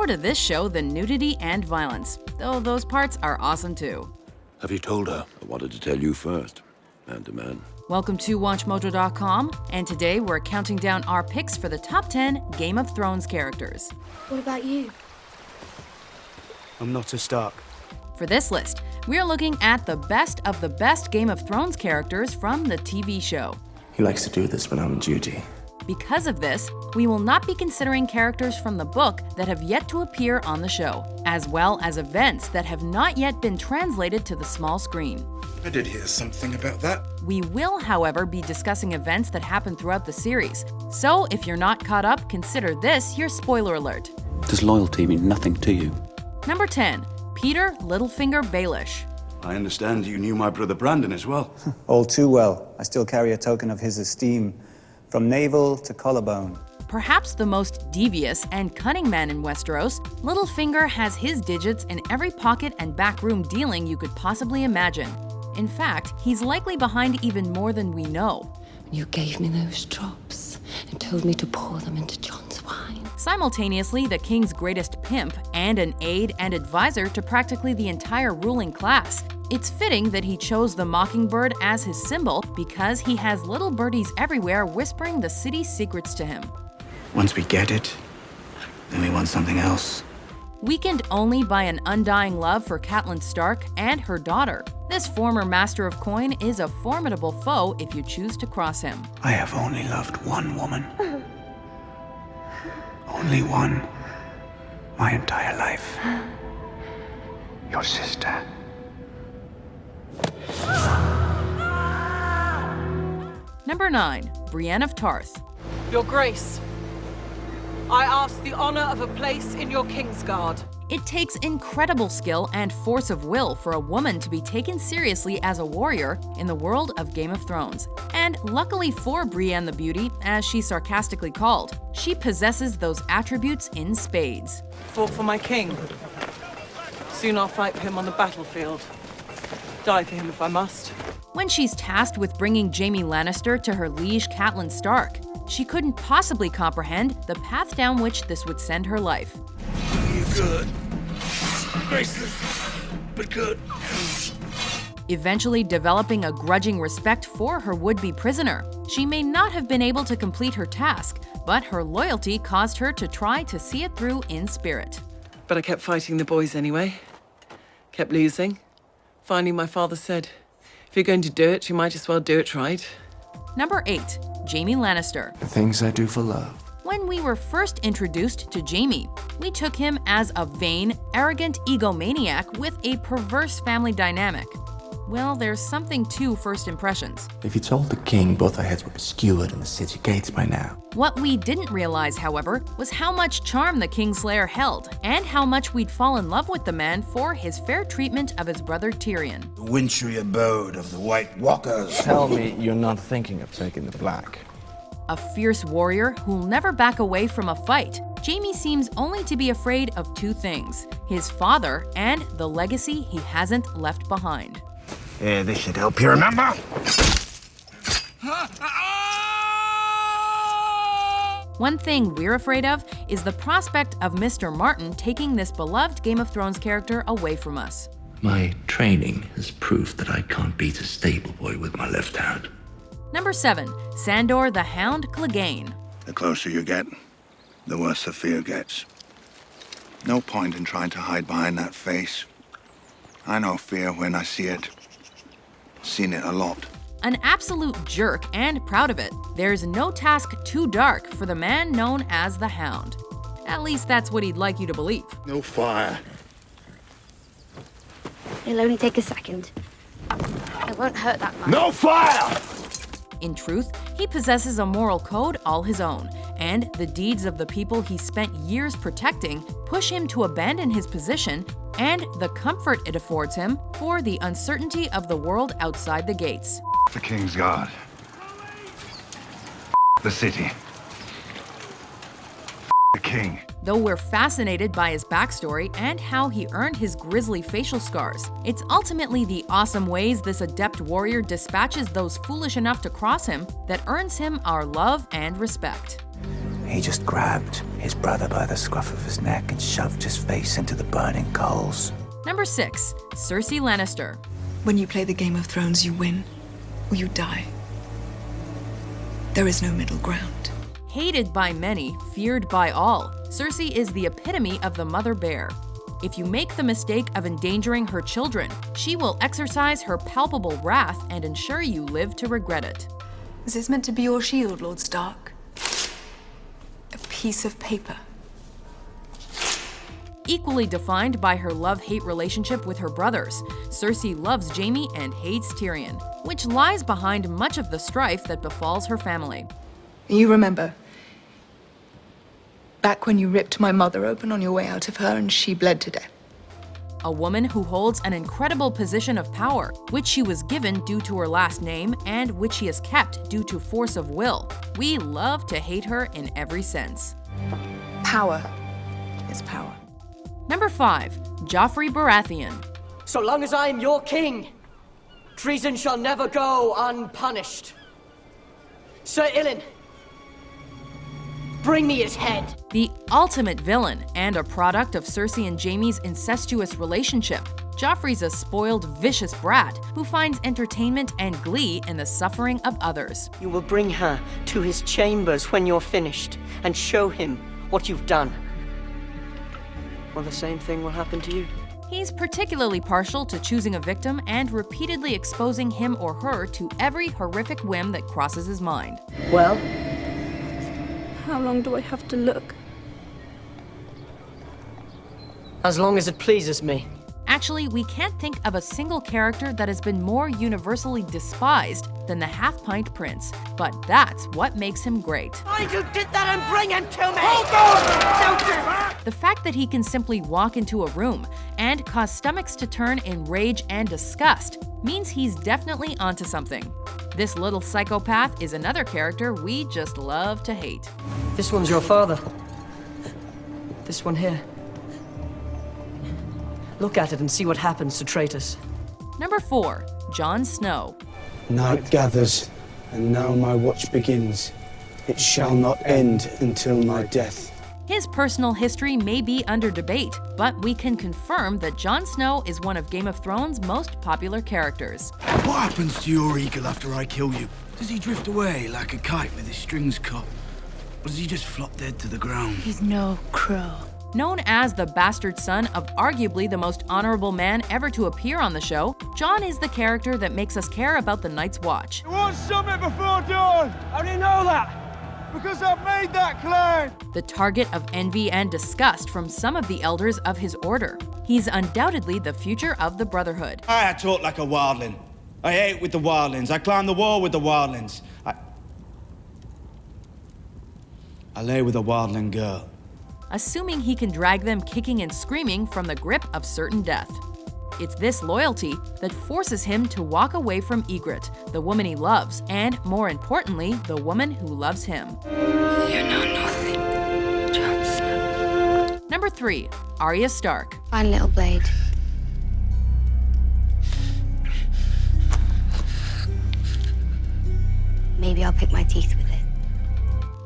more to this show than nudity and violence, though those parts are awesome too. Have you told her? I wanted to tell you first, man to man. Welcome to WatchMojo.com, and today we're counting down our picks for the top 10 Game of Thrones characters. What about you? I'm not a Stark. For this list, we're looking at the best of the best Game of Thrones characters from the TV show. He likes to do this when I'm on duty. Because of this, we will not be considering characters from the book that have yet to appear on the show, as well as events that have not yet been translated to the small screen. I did hear something about that. We will, however, be discussing events that happen throughout the series, so if you're not caught up, consider this your spoiler alert. Does loyalty mean nothing to you? Number 10. Petyr Littlefinger Baelish. I understand you knew my brother Brandon as well. All too well. I still carry a token of his esteem, from navel to collarbone. Perhaps the most devious and cunning man in Westeros, Littlefinger has his digits in every pocket and backroom dealing you could possibly imagine. In fact, he's likely behind even more than we know. You gave me those drops and told me to pour them into Jon's wine. Simultaneously, the king's greatest pimp and an aide and advisor to practically the entire ruling class. It's fitting that he chose the mockingbird as his symbol because he has little birdies everywhere whispering the city's secrets to him. Once we get it, then we want something else. Weakened only by an undying love for Catelyn Stark and her daughter, this former Master of Coin is a formidable foe if you choose to cross him. I have only loved one woman. Only one. My entire life. Your sister. Number 9. Brienne of Tarth. Your Grace, I ask the honor of a place in your Kingsguard. It takes incredible skill and force of will for a woman to be taken seriously as a warrior in the world of Game of Thrones. And luckily for Brienne the Beauty, as she's sarcastically called, she possesses those attributes in spades. Fought for my king. Soon I'll fight for him on the battlefield. Die for him if I must. When she's tasked with bringing Jaime Lannister to her liege Catelyn Stark, she couldn't possibly comprehend the path down which this would send her life. You're good. Graceless, but good. Eventually developing a grudging respect for her would-be prisoner. She may not have been able to complete her task, but her loyalty caused her to try to see it through in spirit. But I kept fighting the boys anyway. Kept losing. Finally, my father said, if you're going to do it, you might as well do it right. Number 8. Jaime Lannister. The things I do for love. When we were first introduced to Jaime, we took him as a vain, arrogant egomaniac with a perverse family dynamic. Well, there's something to first impressions. If you told the king, both our heads would be skewered in the city gates by now. What we didn't realize, however, was how much charm the Kingslayer held, and how much we'd fall in love with the man for his fair treatment of his brother Tyrion. The wintry abode of the White Walkers. Tell me you're not thinking of taking the black. A fierce warrior who'll never back away from a fight, Jaime seems only to be afraid of two things: his father and the legacy he hasn't left behind. Yeah, this should help you remember. One thing we're afraid of is the prospect of Mr. Martin taking this beloved Game of Thrones character away from us. My training has proved that I can't beat a stable boy with my left hand. Number 7. Sandor The Hound Clegane. The closer you get, the worse the fear gets. No point in trying to hide behind that face. I know fear when I see it. Seen it a lot. An absolute jerk and proud of it, there's no task too dark for the man known as the Hound. At least that's what he'd like you to believe. No fire. It'll only take a second. It won't hurt that much. No fire! In truth, he possesses a moral code all his own, and the deeds of the people he spent years protecting push him to abandon his position and the comfort it affords him for the uncertainty of the world outside the gates. The Kingsguard. The city. The king. Though we're fascinated by his backstory and how he earned his grisly facial scars, it's ultimately the awesome ways this adept warrior dispatches those foolish enough to cross him that earns him our love and respect. he just grabbed his brother by the scruff of his neck and shoved his face into the burning coals. Number 6. Cersei Lannister. When you play the Game of Thrones, you win or you die. There is no middle ground. Hated by many, feared by all, Cersei is the epitome of the mother bear. If you make the mistake of endangering her children, she will exercise her palpable wrath and ensure you live to regret it. Is this meant to be your shield, Lord Stark? A piece of paper. Equally defined by her love-hate relationship with her brothers, Cersei loves Jaime and hates Tyrion, which lies behind much of the strife that befalls her family. You remember, back when you ripped my mother open on your way out of her and she bled to death. A woman who holds an incredible position of power, which she was given due to her last name and which she has kept due to force of will. We love to hate her in every sense. Power is power. Number 5. Joffrey Baratheon. So long as I am your king, treason shall never go unpunished. Sir Ilyn, bring me his head. The ultimate villain and a product of Cersei and Jaime's incestuous relationship, Joffrey's a spoiled, vicious brat who finds entertainment and glee in the suffering of others. You will bring her to his chambers when you're finished and show him what you've done. Well, the same thing will happen to you. He's particularly partial to choosing a victim and repeatedly exposing him or her to every horrific whim that crosses his mind. Well? How long do I have to look? As long as it pleases me. Actually, we can't think of a single character that has been more universally despised than the Half-Pint Prince, but that's what makes him great. Find who did that and bring him to me! Hold on! Don't do that! The fact that he can simply walk into a room and cause stomachs to turn in rage and disgust means he's definitely onto something. This little psychopath is another character we just love to hate. This one's your father. This one here. Look at it and see what happens to traitors. Number 4. Jon Snow. Night gathers, and now my watch begins. It shall not end until my death. His personal history may be under debate, but we can confirm that Jon Snow is one of Game of Thrones' most popular characters. What happens to your eagle after I kill you? Does he drift away like a kite with his strings cut? Or does he just flop dead to the ground? He's no crow. Known as the bastard son of arguably the most honorable man ever to appear on the show, Jon is the character that makes us care about the Night's Watch. You want something before dawn? How do you know that? Because I've made that claim! The target of envy and disgust from some of the elders of his order. He's undoubtedly the future of the Brotherhood. I talk like a wildling. I ate with the wildlings. I climbed the wall with the wildlings. I lay with a wildling girl. Assuming he can drag them kicking and screaming from the grip of certain death. It's this loyalty that forces him to walk away from Ygritte, the woman he loves, and, more importantly, the woman who loves him. You know nothing, Jon Snow. Number 3. Arya Stark. Fine little blade. Maybe I'll pick my teeth with it.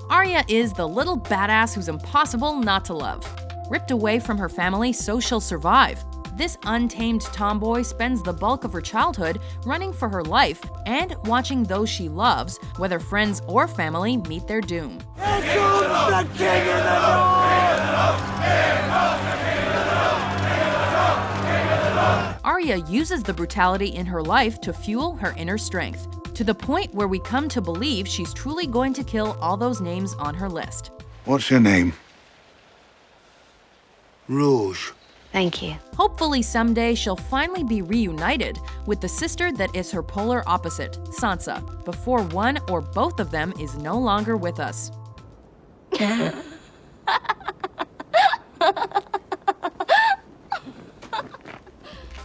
Arya is the little badass who's impossible not to love. Ripped away from her family so she'll survive, this untamed tomboy spends the bulk of her childhood running for her life and watching those she loves, whether friends or family, meet their doom. Here comes the king of the north! Arya uses the brutality in her life to fuel her inner strength, to the point where we come to believe she's truly going to kill all those names on her list. What's your name? Rouge. Thank you. Hopefully someday she'll finally be reunited with the sister that is her polar opposite, Sansa, before one or both of them is no longer with us.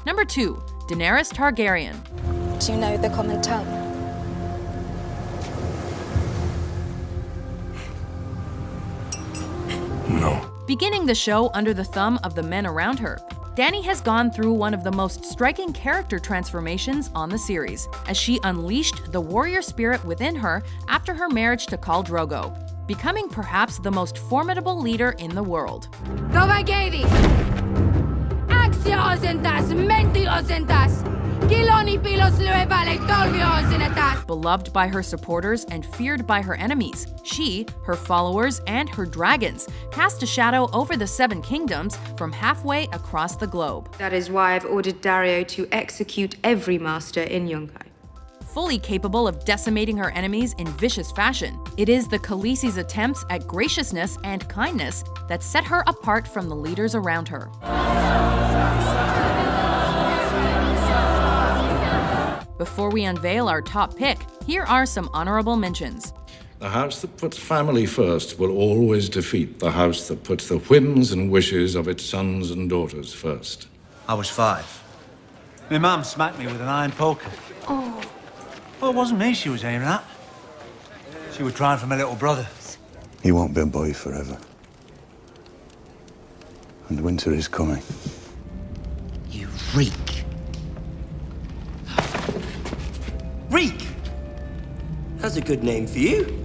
Number 2. Daenerys Targaryen. Do you know the common tongue? No. Beginning the show under the thumb of the men around her, Dany has gone through one of the most striking character transformations on the series, as she unleashed the warrior spirit within her after her marriage to Khal Drogo. becoming perhaps the most formidable leader in the world. Beloved by her supporters and feared by her enemies, she, her followers, and her dragons cast a shadow over the Seven Kingdoms from halfway across the globe. That is why I've ordered Dario to execute every master in Yunkai. Fully capable of decimating her enemies in vicious fashion, it is the Khaleesi's attempts at graciousness and kindness that set her apart from the leaders around her. Before we unveil our top pick, here are some honorable mentions. The house that puts family first will always defeat the house that puts the whims and wishes of its sons and daughters first. I was 5. My mum smacked me with an iron poker. Oh. Well, it wasn't me she was aiming at. She was trying for my little brother. He won't be a boy forever. And winter is coming. You reek. Reek! That's a good name for you.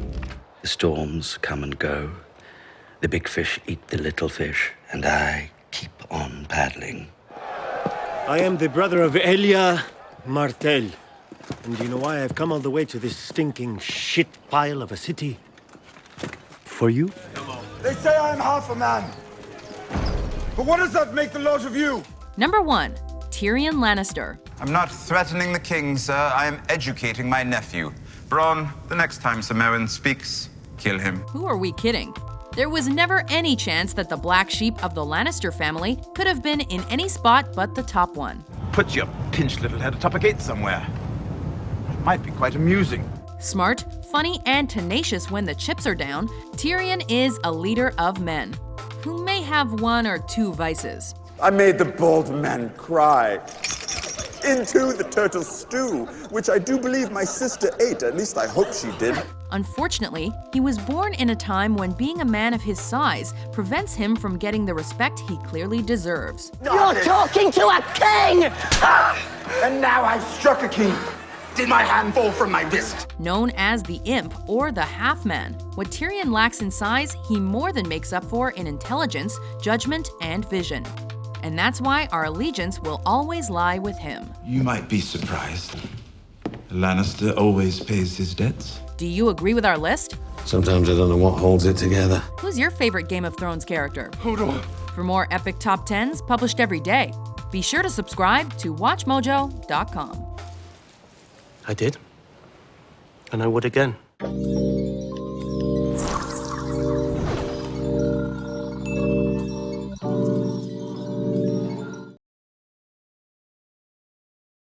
The storms come and go. The big fish eat the little fish, and I keep on paddling. I am the brother of Elia Martell. And do you know why I've come all the way to this stinking shit pile of a city? For you? They say I am half a man. But what does that make the lot of you? Number 1. Tyrion Lannister. I'm not threatening the king, sir. I am educating my nephew. Bronn, the next time Sir Meryn speaks, kill him. Who are we kidding? There was never any chance that the black sheep of the Lannister family could have been in any spot but the top one. Put your pinched little head atop a gate somewhere. It might be quite amusing. Smart, funny, and tenacious when the chips are down, Tyrion is a leader of men, who may have 1 or 2 vices. I made the bald man cry. Into the turtle stew, which I do believe my sister ate. At least I hope she did. Unfortunately, he was born in a time when being a man of his size prevents him from getting the respect he clearly deserves. You're talking to a king! And now I've struck a king. Did my hand fall from my wrist? Known as the Imp or the Half-Man, what Tyrion lacks in size, he more than makes up for in intelligence, judgment, and vision. And that's why our allegiance will always lie with him. You might be surprised. Lannister always pays his debts. Do you agree with our list? Sometimes I don't know what holds it together. Who's your favorite Game of Thrones character? Hodor. For more epic top 10s published every day, be sure to subscribe to WatchMojo.com. I did. And I would again.